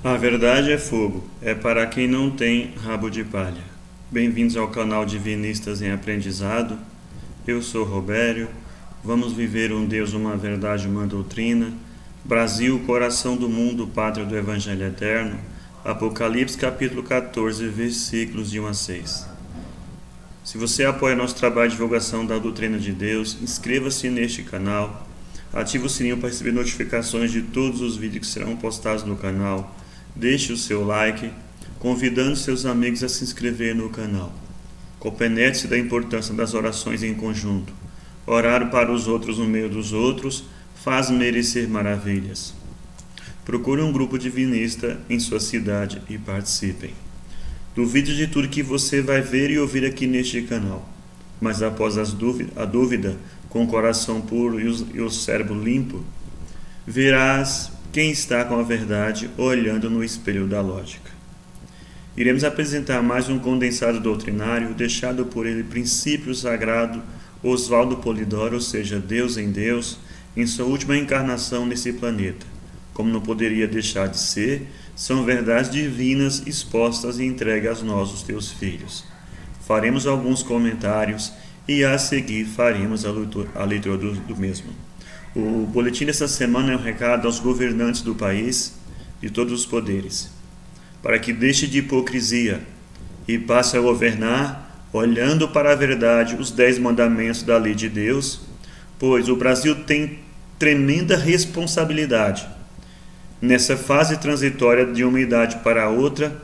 A verdade é fogo, é para quem não tem rabo de palha. Bem-vindos ao canal Divinistas em Aprendizado. Eu sou Robério. Vamos viver um Deus, uma verdade, uma doutrina. Brasil, coração do mundo, pátria do Evangelho Eterno. Apocalipse capítulo 14, versículos de 1 a 6. Se você apoia nosso trabalho de divulgação da doutrina de Deus, inscreva-se neste canal. Ative o sininho para receber notificações de todos os vídeos que serão postados no canal. Deixe o seu like, convidando seus amigos a se inscrever no canal. Compenetre-se da importância das orações em conjunto. Orar para os outros no meio dos outros faz merecer maravilhas. Procure um grupo divinista em sua cidade e participem. Duvide de tudo que você vai ver e ouvir aqui neste canal. Mas após a dúvida, com o coração puro e o cérebro limpo, verás quem está com a verdade olhando no espelho da lógica. Iremos apresentar mais um condensado doutrinário deixado por ele princípio sagrado Oswaldo Polidoro, ou seja, Deus, em sua última encarnação nesse planeta. Como não poderia deixar de ser, são verdades divinas expostas e entregues a nós, os teus filhos. Faremos alguns comentários e a seguir faremos a leitura do mesmo. O boletim dessa semana é um recado aos governantes do país, de todos os poderes, para que deixe de hipocrisia e passe a governar olhando para a verdade, os 10 mandamentos da lei de Deus, pois o Brasil tem tremenda responsabilidade nessa fase transitória de uma idade para outra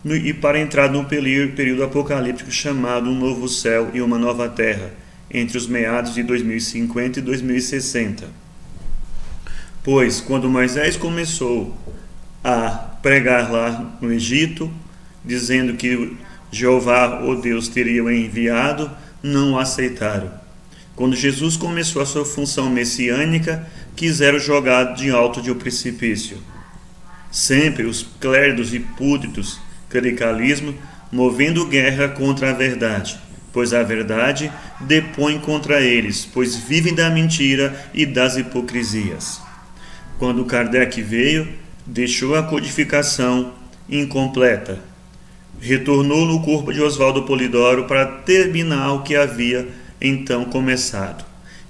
e para entrar no período apocalíptico chamado um novo céu e uma nova terra, entre os meados de 2050 e 2060. Pois, quando Moisés começou a pregar lá no Egito, dizendo que Jeová, o Deus, teria o enviado, não o aceitaram. Quando Jesus começou a sua função messiânica, quiseram jogar de alto de um precipício. Sempre os clérigos e púditos, clericalismo, movendo guerra contra a verdade, pois a verdade depõe contra eles, pois vivem da mentira e das hipocrisias. Quando Kardec veio, deixou a codificação incompleta. Retornou no corpo de Oswaldo Polidoro para terminar o que havia então começado.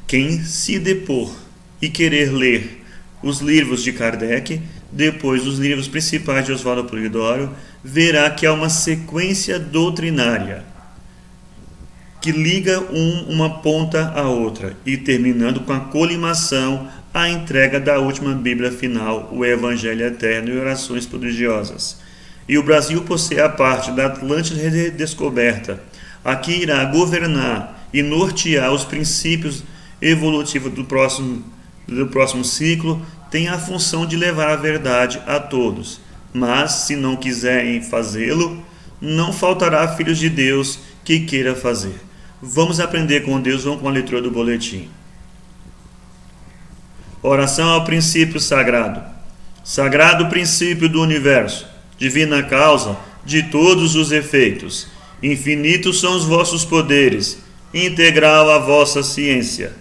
Quem se depor e querer ler os livros de Kardec, depois os livros principais de Oswaldo Polidoro, verá que há uma sequência doutrinária que liga uma ponta à outra e terminando com a colimação, a entrega da última Bíblia final, o Evangelho Eterno e orações prodigiosas. E o Brasil, por ser a parte da Atlântida redescoberta, aqui irá governar e nortear os princípios evolutivos do próximo ciclo, tem a função de levar a verdade a todos. Mas, se não quiserem fazê-lo, não faltará filhos de Deus que queira fazer. Vamos aprender com Deus, vamos com a leitura do boletim. Oração ao princípio sagrado. Sagrado princípio do universo, divina causa de todos os efeitos. Infinitos são os vossos poderes, integral a vossa ciência.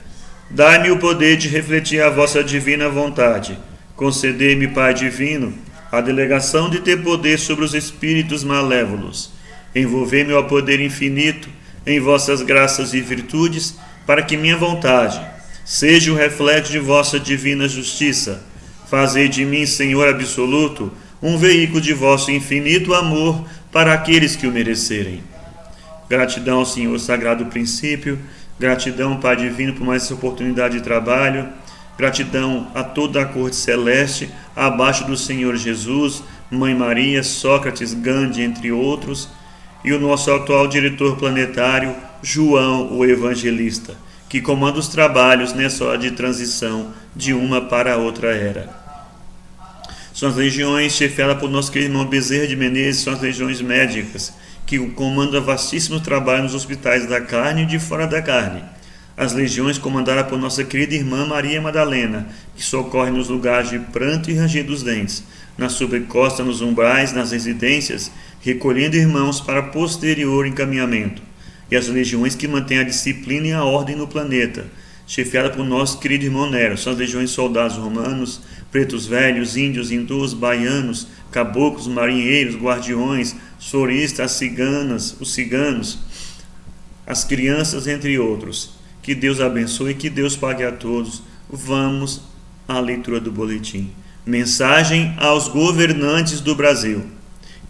Dai-me o poder de refletir a vossa divina vontade. Concedei-me, Pai divino, a delegação de ter poder sobre os espíritos malévolos. Envolvei-me ao poder infinito em vossas graças e virtudes, para que minha vontade seja o reflexo de vossa divina justiça. Fazei de mim, Senhor absoluto, um veículo de vosso infinito amor para aqueles que o merecerem. Gratidão ao Senhor Sagrado Princípio, gratidão, Pai Divino, por mais essa oportunidade de trabalho, gratidão a toda a corte celeste, abaixo do Senhor Jesus, Mãe Maria, Sócrates, Gandhi, entre outros, e o nosso atual diretor planetário, João, o Evangelista, que comanda os trabalhos nessa hora de transição de uma para a outra era. São as legiões chefiadas por nosso querido irmão Bezerra de Menezes, são as legiões médicas, que comandam vastíssimo trabalho nos hospitais da carne e de fora da carne. As legiões comandadas por nossa querida irmã Maria Madalena, que socorre nos lugares de pranto e ranger dos dentes, na sobrecosta, nos umbrais, nas residências, recolhendo irmãos para posterior encaminhamento. E as legiões que mantêm a disciplina e a ordem no planeta, chefiada por nosso querido irmão Nero, são as legiões soldados romanos, pretos velhos, índios, hindus, baianos, caboclos, marinheiros, guardiões, soristas, ciganas, os ciganos, as crianças, entre outros. Que Deus abençoe e que Deus pague a todos. Vamos à leitura do boletim. Mensagem aos governantes do Brasil.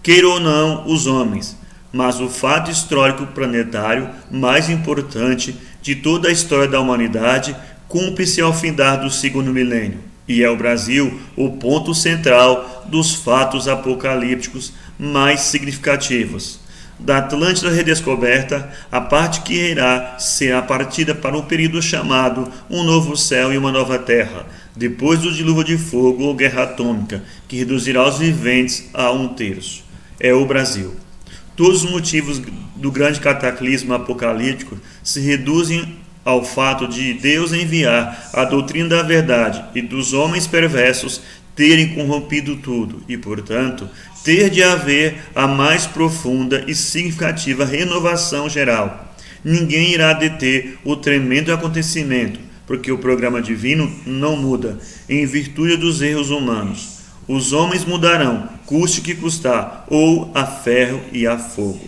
Queiram ou não os homens, mas o fato histórico planetário mais importante de toda a história da humanidade cumpre-se ao findar do segundo milênio, e é o Brasil o ponto central dos fatos apocalípticos mais significativos. Da Atlântida redescoberta, a parte que irá ser a partida para um período chamado um novo céu e uma nova terra, depois do dilúvio de fogo ou guerra atômica, que reduzirá os viventes a 1/3. É o Brasil. Todos os motivos do grande cataclismo apocalíptico se reduzem ao fato de Deus enviar a doutrina da verdade e dos homens perversos terem corrompido tudo e, portanto, ter de haver a mais profunda e significativa renovação geral. Ninguém irá deter o tremendo acontecimento, porque o programa divino não muda, em virtude dos erros humanos. Os homens mudarão, custe o que custar, ou a ferro e a fogo.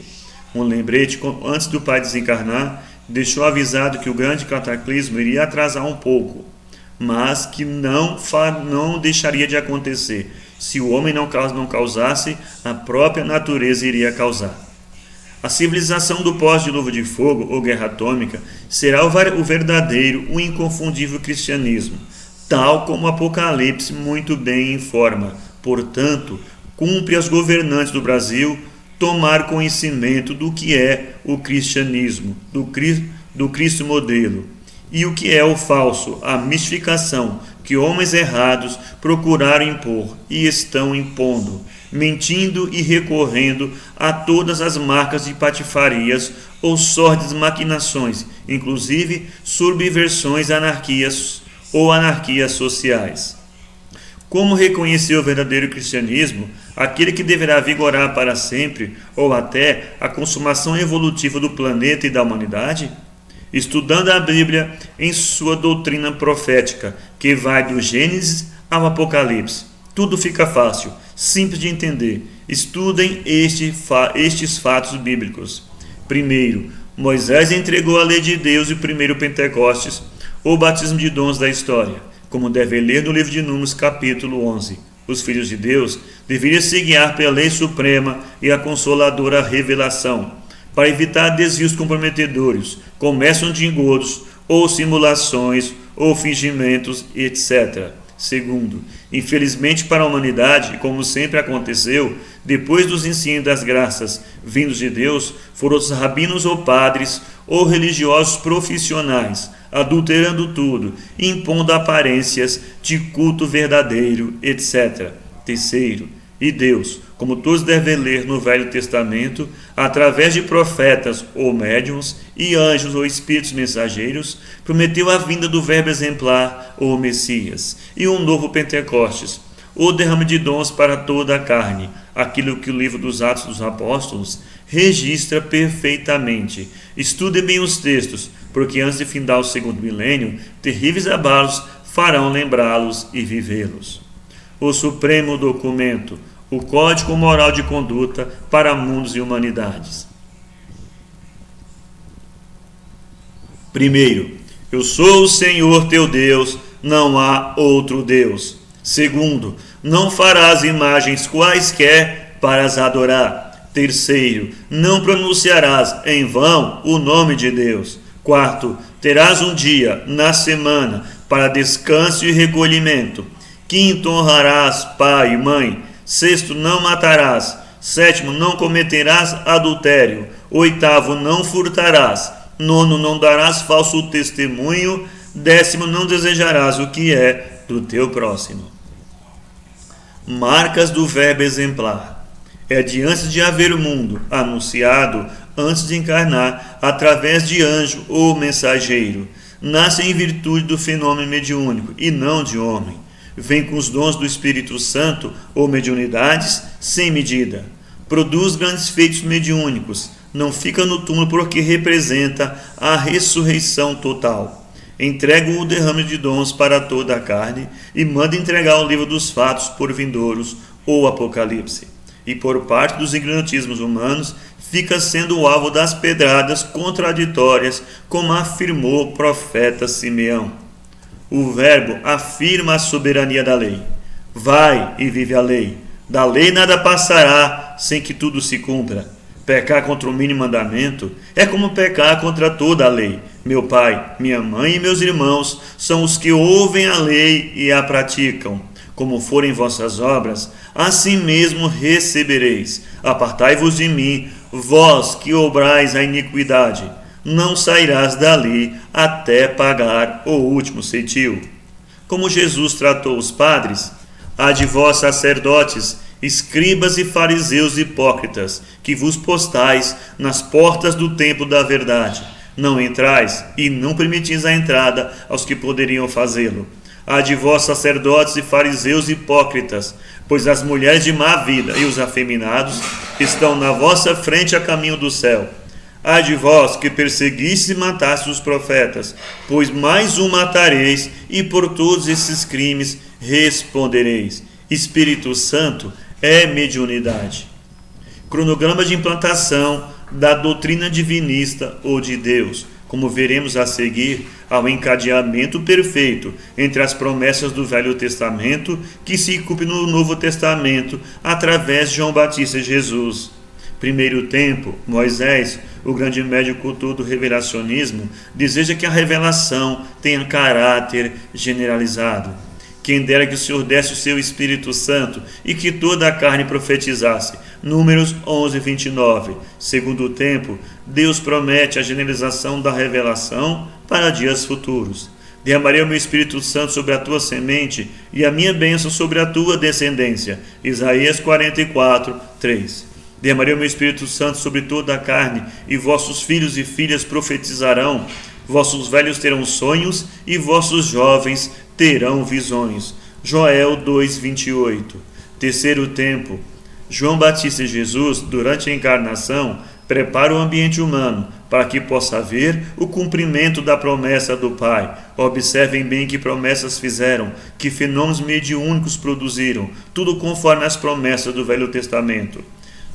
Um lembrete, antes do Pai desencarnar, deixou avisado que o grande cataclismo iria atrasar um pouco, mas que não deixaria de acontecer. Se o homem não causasse, a própria natureza iria causar. A civilização do pós-dilúvio de fogo ou guerra atômica será o verdadeiro, o inconfundível cristianismo, tal como o Apocalipse muito bem informa. Portanto, cumpre aos governantes do Brasil tomar conhecimento do que é o cristianismo, do Cristo modelo, e o que é o falso, a mistificação que homens errados procuraram impor e estão impondo, mentindo e recorrendo a todas as marcas de patifarias ou sórdidas maquinações, inclusive subversões, anarquias sociais. Como reconhecer o verdadeiro cristianismo, aquele que deverá vigorar para sempre ou até a consumação evolutiva do planeta e da humanidade? Estudando a Bíblia em sua doutrina profética, que vai do Gênesis ao Apocalipse. Tudo fica fácil, simples de entender. Estudem estes fatos bíblicos. Primeiro, Moisés entregou a lei de Deus e o primeiro Pentecostes, ou batismo de dons da história, como deve ler no livro de Números, capítulo 11. Os filhos de Deus deveriam se guiar pela lei suprema e a consoladora revelação, para evitar desvios comprometedores, comércio de engodos, ou simulações, ou fingimentos, etc. Segundo, infelizmente para a humanidade, como sempre aconteceu, depois dos ensinos das graças vindos de Deus, foram os rabinos ou padres, ou religiosos profissionais, adulterando tudo, impondo aparências de culto verdadeiro, etc. Terceiro, e Deus, como todos devem ler no Velho Testamento, através de profetas ou médiuns e anjos ou espíritos mensageiros, prometeu a vinda do Verbo exemplar ou Messias e um novo Pentecostes, ou derrame de dons para toda a carne, aquilo que o livro dos Atos dos Apóstolos registra perfeitamente. Estudem bem os textos, porque antes de findar o segundo milênio, terríveis abalos farão lembrá-los e vivê-los. O supremo documento, o Código Moral de Conduta para Mundos e Humanidades. Primeiro, eu sou o Senhor teu Deus, não há outro Deus. Segundo, não farás imagens quaisquer para as adorar. Terceiro, não pronunciarás em vão o nome de Deus. Quarto, terás um dia na semana para descanso e recolhimento. Quinto, honrarás pai e mãe. Sexto, não matarás. Sétimo, não cometerás adultério. Oitavo, não furtarás. Nono, não darás falso testemunho. Décimo, não desejarás o que é do teu próximo. Marcas do Verbo exemplar. É de antes de haver o mundo, anunciado antes de encarnar, através de anjo ou mensageiro. Nasce em virtude do fenômeno mediúnico e não de homem. Vem com os dons do Espírito Santo ou mediunidades sem medida. Produz grandes feitos mediúnicos. Não fica no túmulo porque representa a ressurreição total. entrego o derrame de dons para toda a carne e manda entregar o livro dos fatos por vindouros, ou Apocalipse. E por parte dos ignorantismos humanos, fica sendo o alvo das pedradas contraditórias, como afirmou o profeta Simeão. O Verbo afirma a soberania da lei. Vai e vive a lei. Da lei nada passará sem que tudo se cumpra. Pecar contra o mínimo mandamento é como pecar contra toda a lei. Meu pai, minha mãe e meus irmãos são os que ouvem a lei e a praticam. Como forem vossas obras, assim mesmo recebereis. Apartai-vos de mim, vós que obrais a iniquidade. Não sairás dali até pagar o último ceitil. Como Jesus tratou os padres, há de vós sacerdotes, escribas e fariseus hipócritas, que vos postais nas portas do templo da verdade. Não entrais e não permitis a entrada aos que poderiam fazê-lo. Há de vós sacerdotes e fariseus hipócritas, pois as mulheres de má vida e os afeminados estão na vossa frente a caminho do céu. Há de vós que perseguistes e matastes os profetas, pois mais um matareis, e por todos esses crimes respondereis. Espírito Santo é mediunidade. Cronograma de implantação da doutrina divinista ou de Deus, como veremos a seguir, ao encadeamento perfeito entre as promessas do Velho Testamento que se cumpre no Novo Testamento através de João Batista e Jesus. Primeiro tempo, Moisés, o grande médico do revelacionismo, deseja que a revelação tenha caráter generalizado. Quem dera que o Senhor desse o seu Espírito Santo e que toda a carne profetizasse. Números 11, 29. Segundo tempo, Deus promete a generalização da revelação para dias futuros. Derramarei o meu Espírito Santo sobre a tua semente e a minha bênção sobre a tua descendência. Isaías 44, 3. Derramarei o meu Espírito Santo sobre toda a carne, e vossos filhos e filhas profetizarão. Vossos velhos terão sonhos, e vossos jovens terão visões. Joel 2:28. Terceiro tempo. João Batista e Jesus, durante a encarnação, prepara o ambiente humano para que possa haver o cumprimento da promessa do Pai. Observem bem que promessas fizeram, que fenômenos mediúnicos produziram, tudo conforme as promessas do Velho Testamento.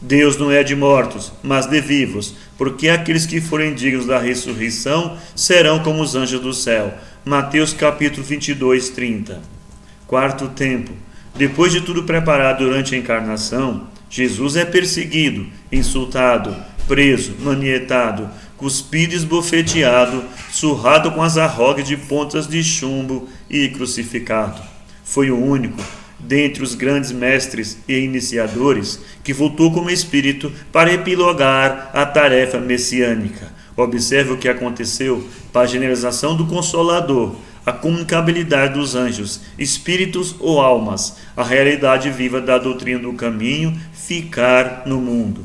Deus não é de mortos, mas de vivos, porque aqueles que forem dignos da ressurreição serão como os anjos do céu. Mateus capítulo 22, 30. Quarto tempo. Depois de tudo preparado durante a encarnação, Jesus é perseguido, insultado, preso, manietado, cuspido e esbofeteado, surrado com as arrogas de pontas de chumbo e crucificado. Foi o único dentre os grandes mestres e iniciadores que voltou como espírito para epilogar a tarefa messiânica. Observe o que aconteceu para a generalização do Consolador, a comunicabilidade dos anjos, espíritos ou almas, a realidade viva da doutrina do caminho, ficar no mundo.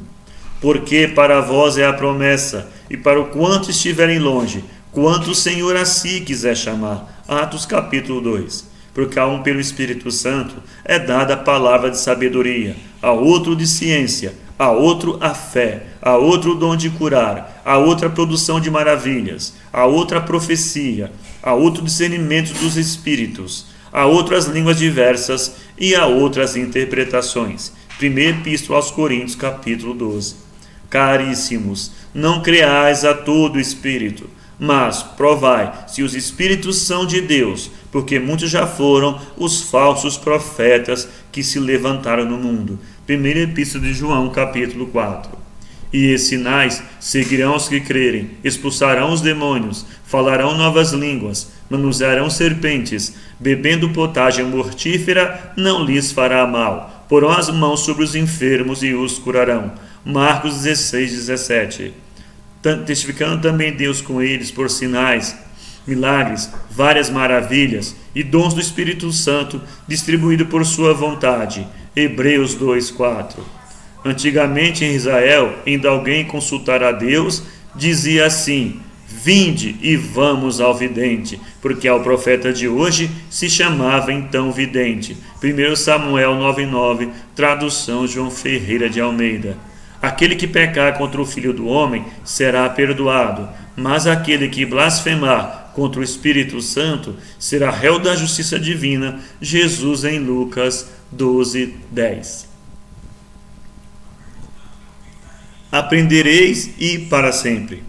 Porque para vós é a promessa, e para o quanto estiverem longe, quanto o Senhor a si quiser chamar. Atos capítulo 2. Porque a um pelo Espírito Santo é dada a palavra de sabedoria, a outro de ciência, a outro a fé, a outro o dom de curar, a outra a produção de maravilhas, a outra a profecia, a outro discernimento dos espíritos, a outro as línguas diversas e a outras interpretações. Primeira Epístola aos Coríntios, capítulo 12. Caríssimos, não creais a todo espírito, mas provai se os espíritos são de Deus, porque muitos já foram os falsos profetas que se levantaram no mundo. Primeira Epístola de João, capítulo 4. E esses sinais seguirão os que crerem, expulsarão os demônios, falarão novas línguas, manusearão serpentes, bebendo potagem mortífera não lhes fará mal, porão as mãos sobre os enfermos e os curarão. Marcos 16, 17. Testificando também Deus com eles por sinais, milagres, várias maravilhas e dons do Espírito Santo distribuído por sua vontade. Hebreus 2:4. Antigamente em Israel, indo alguém consultar a Deus, dizia assim: vinde e vamos ao vidente, porque ao profeta de hoje se chamava então vidente. 1 Samuel 9:9, tradução João Ferreira de Almeida. Aquele que pecar contra o Filho do Homem será perdoado, mas aquele que blasfemar contra o Espírito Santo, será réu da justiça divina. Jesus em Lucas 12:10. Aprendereis e para sempre.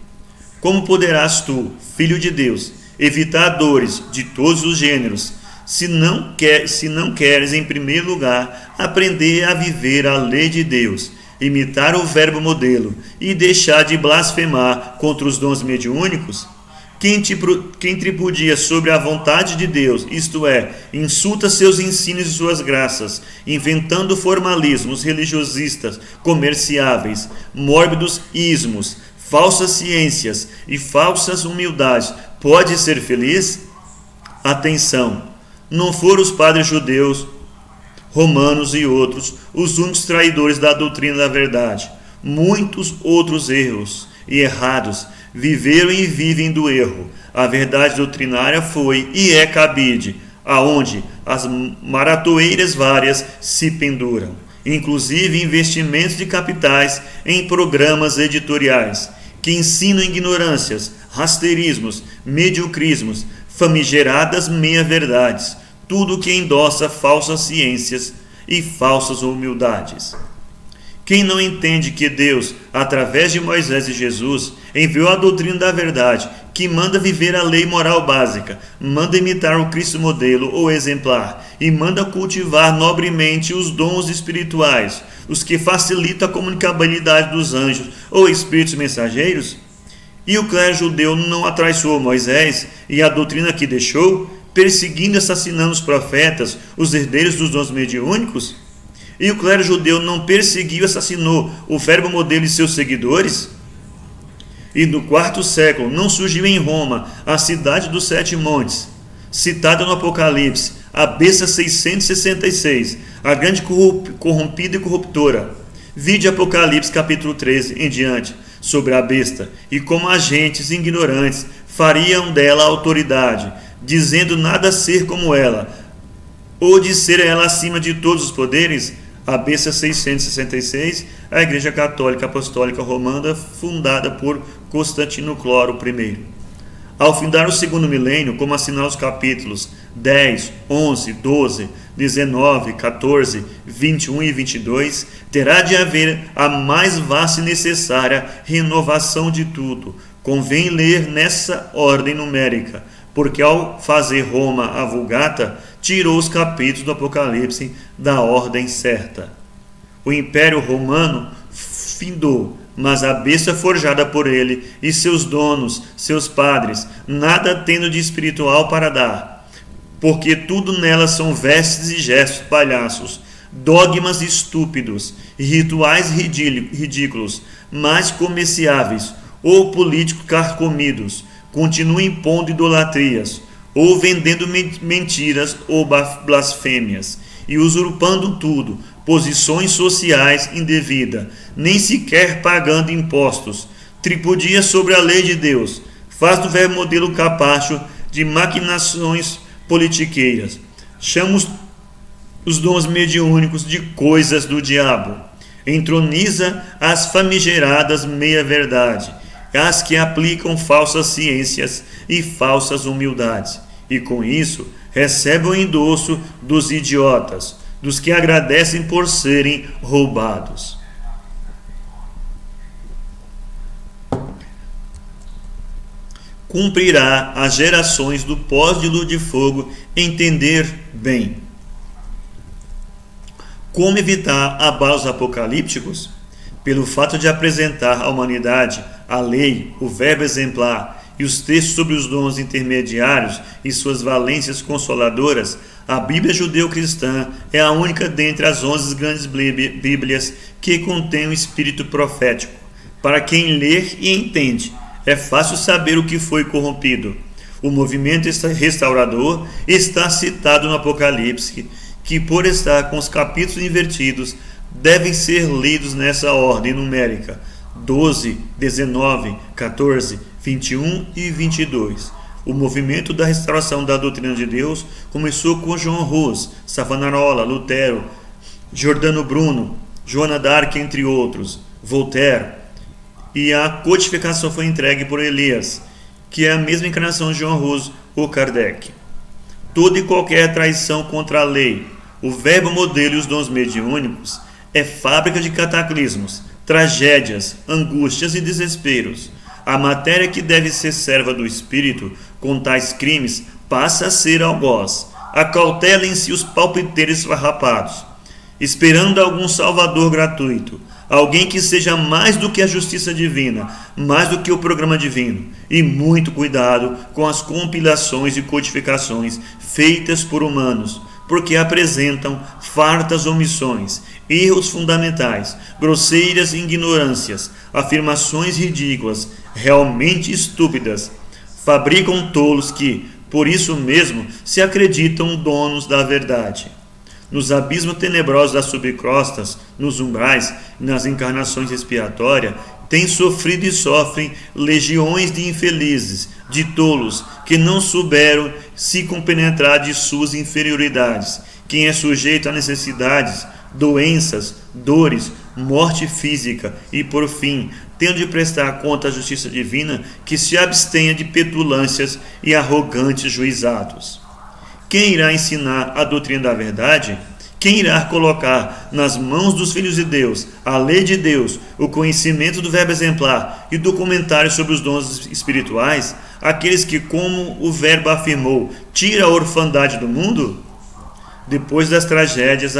Como poderás tu, filho de Deus, evitar dores de todos os gêneros, se não queres, em primeiro lugar, aprender a viver a lei de Deus, imitar o verbo modelo e deixar de blasfemar contra os dons mediúnicos? Quem tripudia sobre a vontade de Deus, isto é, insulta seus ensinos e suas graças, inventando formalismos religiosistas, comerciáveis, mórbidos ismos, falsas ciências e falsas humildades, pode ser feliz? Atenção! Não foram os padres judeus, romanos e outros os únicos traidores da doutrina da verdade. Muitos outros erros e errados viveram e vivem do erro. A verdade doutrinária foi e é cabide, aonde as maratoeiras várias se penduram, inclusive investimentos de capitais em programas editoriais que ensinam ignorâncias, rasteirismos, mediocrismos, famigeradas meia-verdades, tudo que endossa falsas ciências e falsas humildades. Quem não entende que Deus, através de Moisés e Jesus, enviou a doutrina da verdade, que manda viver a lei moral básica, manda imitar o Cristo modelo ou exemplar, e manda cultivar nobremente os dons espirituais, os que facilitam a comunicabilidade dos anjos ou espíritos mensageiros? E o clero judeu não atraiçoou Moisés e a doutrina que deixou, perseguindo e assassinando os profetas, os herdeiros dos dons mediúnicos? E o clero judeu não perseguiu e assassinou o verbo modelo e seus seguidores? E no quarto século não surgiu em Roma a cidade dos sete montes, citada no Apocalipse, a besta 666, a grande corrompida e corruptora. Vide Apocalipse capítulo 13 em diante, sobre a besta, e como agentes ignorantes fariam dela autoridade, dizendo nada ser como ela, ou de ser ela acima de todos os poderes. A besta 666, a Igreja Católica Apostólica Romana, fundada por Constantino Cloro I. Ao findar o segundo milênio, como assinala os capítulos 10, 11, 12, 19, 14, 21 e 22, terá de haver a mais vasta e necessária renovação de tudo. Convém ler nessa ordem numérica, porque ao fazer Roma a Vulgata, tirou os capítulos do Apocalipse da ordem certa. O Império Romano findou, mas a besta forjada por ele e seus donos, seus padres, nada tendo de espiritual para dar, porque tudo nelas são vestes e gestos palhaços, dogmas estúpidos e rituais ridículos, mas comerciáveis ou políticos carcomidos, continuam impondo idolatrias, ou vendendo mentiras ou blasfêmias, e usurpando tudo, posições sociais indevidas, nem sequer pagando impostos, tripudia sobre a lei de Deus, faz do verbo modelo capacho de maquinações politiqueiras, chama os dons mediúnicos de coisas do diabo, entroniza as famigeradas meia-verdade, as que aplicam falsas ciências e falsas humildades, e com isso recebe o endosso dos idiotas, dos que agradecem por serem roubados. Cumprirá as gerações do pós-dilúvio de fogo entender bem como evitar abalos apocalípticos. Pelo fato de apresentar à humanidade a lei, o verbo exemplar e os textos sobre os dons intermediários e suas valências consoladoras, a Bíblia judeu-cristã é a única dentre as 11 grandes Bíblias que contém o espírito profético. Para quem ler e entende, é fácil saber o que foi corrompido. O movimento restaurador está citado no Apocalipse, que por estar com os capítulos invertidos, devem ser lidos nessa ordem numérica: 12, 19, 14, 21 e 22. O movimento da restauração da doutrina de Deus começou com João Rus, Savonarola, Lutero, Giordano Bruno, Joana d'Arc, entre outros, Voltaire, e a codificação foi entregue por Elias, que é a mesma encarnação de João Roso ou Kardec. Toda e qualquer traição contra a lei, o verbo modelo e os dons mediúnicos é fábrica de cataclismos, tragédias, angústias e desesperos. A matéria que deve ser serva do espírito com tais crimes passa a ser algoz. Acautelem-se os palpiteiros farrapados, esperando algum salvador gratuito, alguém que seja mais do que a justiça divina, mais do que o programa divino, e muito cuidado com as compilações e codificações feitas por humanos, porque apresentam fartas omissões, erros fundamentais, grosseiras ignorâncias, afirmações ridículas, realmente estúpidas. Fabricam tolos que, por isso mesmo, se acreditam donos da verdade. Nos abismos tenebrosos das subcrostas, nos umbrais e nas encarnações expiatórias, têm sofrido e sofrem legiões de infelizes, de tolos, que não souberam se compenetrar de suas inferioridades. Quem é sujeito a necessidades, doenças, dores, morte física e, por fim, tendo de prestar conta à justiça divina, que se abstenha de petulâncias e arrogantes juizados. Quem irá ensinar a doutrina da verdade? Quem irá colocar nas mãos dos filhos de Deus a lei de Deus, o conhecimento do verbo exemplar e do comentário sobre os dons espirituais? Aqueles que, como o verbo afirmou, tira a orfandade do mundo? Depois das tragédias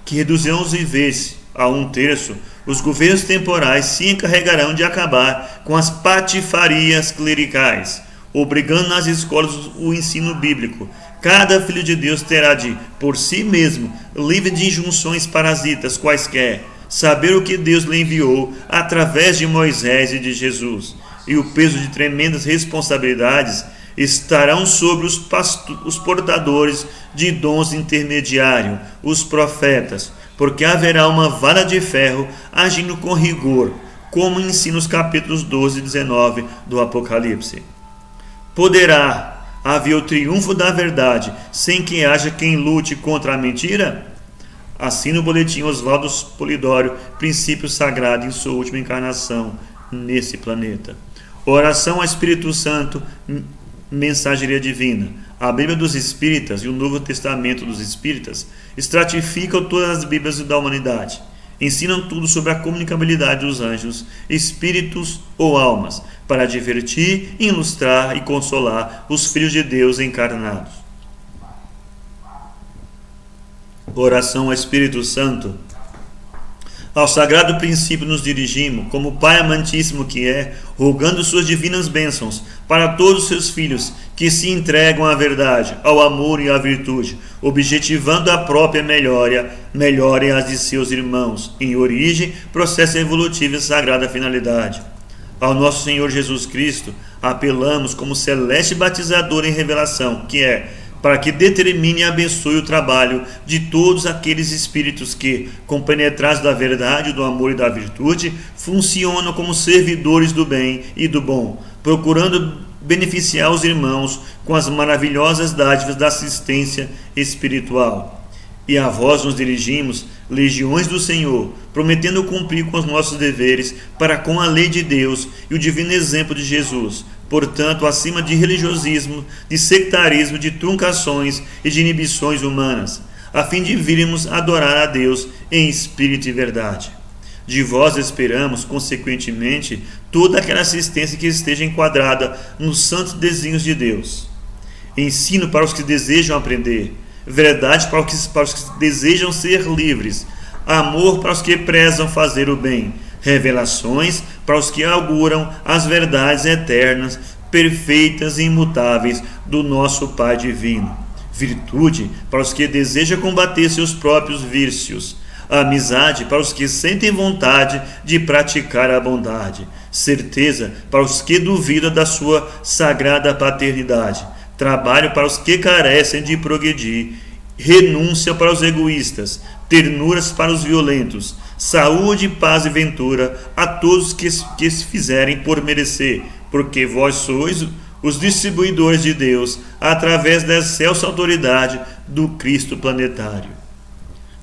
que reduziram os viveres a 1/3, os governos temporais se encarregarão de acabar com as patifarias clericais, obrigando nas escolas o ensino bíblico. Cada filho de Deus terá de, por si mesmo, livre de injunções parasitas quaisquer, saber o que Deus lhe enviou através de Moisés e de Jesus. E o peso de tremendas responsabilidades estarão sobre os portadores de dons intermediários, os profetas, porque haverá uma vara de ferro agindo com rigor, como ensina os capítulos 12 e 19 do Apocalipse. Poderá haver o triunfo da verdade sem que haja quem lute contra a mentira? Assim no boletim Oswaldo Polidório, Princípio Sagrado em sua última encarnação nesse planeta. Oração ao Espírito Santo, mensageria divina. A Bíblia dos Espíritas e o Novo Testamento dos Espíritas estratificam todas as Bíblias da humanidade. Ensinam tudo sobre a comunicabilidade dos anjos, espíritos ou almas, para divertir, ilustrar e consolar os filhos de Deus encarnados. Oração ao Espírito Santo. Ao sagrado princípio nos dirigimos, como Pai amantíssimo que é, rogando suas divinas bênçãos para todos os seus filhos que se entregam à verdade, ao amor e à virtude, objetivando a própria melhorem as de seus irmãos, em origem, processo evolutivo e sagrada finalidade. Ao nosso Senhor Jesus Cristo, apelamos como celeste batizador em revelação, que é, para que determine e abençoe o trabalho de todos aqueles espíritos que, compenetrados da verdade, do amor e da virtude, funcionam como servidores do bem e do bom, procurando beneficiar os irmãos com as maravilhosas dádivas da assistência espiritual. E a vós nos dirigimos, legiões do Senhor, prometendo cumprir com os nossos deveres para com a lei de Deus e o divino exemplo de Jesus, portanto, acima de religiosismo, de sectarismo, de truncações e de inibições humanas, a fim de virmos adorar a Deus em espírito e verdade. De vós esperamos, consequentemente, toda aquela assistência que esteja enquadrada nos santos desígnios de Deus. Ensino para os que desejam aprender, verdade para os que desejam ser livres, amor para os que prezam fazer o bem, revelações para os que auguram as verdades eternas, perfeitas e imutáveis do nosso Pai Divino, virtude para os que desejam combater seus próprios vícios, amizade para os que sentem vontade de praticar a bondade, certeza para os que duvidam da sua sagrada paternidade, trabalho para os que carecem de progredir, renúncia para os egoístas, ternuras para os violentos, saúde, paz e ventura a todos que se fizerem por merecer, porque vós sois os distribuidores de Deus através da excelsa autoridade do Cristo planetário.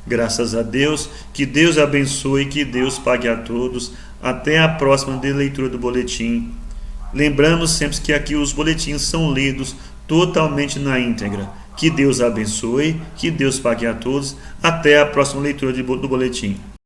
Graças a Deus, que Deus abençoe e que Deus pague a todos. Até a próxima leitura do boletim. Lembramos sempre que aqui os boletins são lidos totalmente na íntegra. Que Deus abençoe, que Deus pague a todos. Até a próxima leitura do boletim.